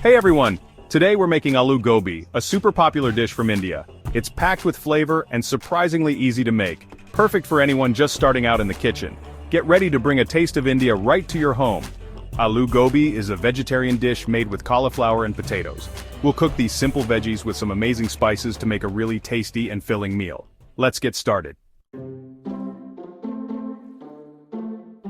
Hey everyone! Today we're making Aloo Gobi, a super popular dish from India. It's packed with flavor and surprisingly easy to make, perfect for anyone just starting out in the kitchen. Get ready to bring a taste of India right to your home. Aloo Gobi is a vegetarian dish made with cauliflower and potatoes. We'll cook these simple veggies with some amazing spices to make a really tasty and filling meal. Let's get started.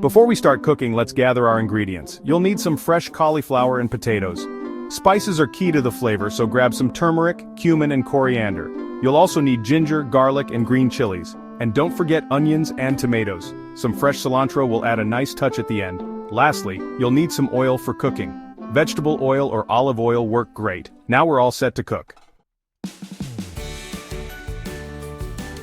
Before we start cooking, let's gather our ingredients. You'll need some fresh cauliflower and potatoes. Spices are key to the flavor, so grab some turmeric, cumin, and coriander. You'll also need ginger, garlic, and green chilies. And don't forget onions and tomatoes. Some fresh cilantro will add a nice touch at the end. Lastly, you'll need some oil for cooking. Vegetable oil or olive oil work great. Now we're all set to cook.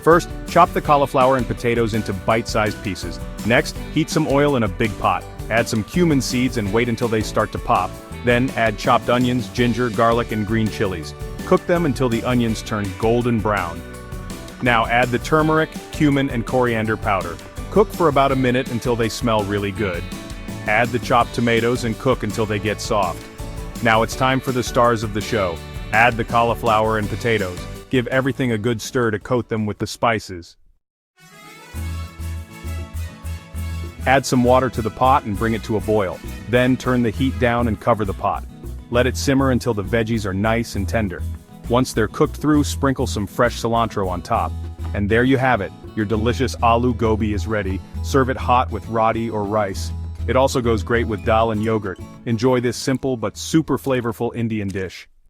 First, chop the cauliflower and potatoes into bite-sized pieces. Next, heat some oil in a big pot. Add some cumin seeds and wait until they start to pop. Then add chopped onions, ginger, garlic, and green chilies. Cook them until the onions turn golden brown. Now add the turmeric, cumin, and coriander powder. Cook for about a minute until they smell really good. Add the chopped tomatoes and cook until they get soft. Now it's time for the stars of the show. Add the cauliflower and potatoes. Give everything a good stir to coat them with the spices. Add some water to the pot and bring it to a boil. Then turn the heat down and cover the pot. Let it simmer until the veggies are nice and tender. Once they're cooked through, sprinkle some fresh cilantro on top. And there you have it, your delicious Aloo Gobi is ready. Serve it hot with roti or rice. It also goes great with dal and yogurt. Enjoy this simple but super flavorful Indian dish.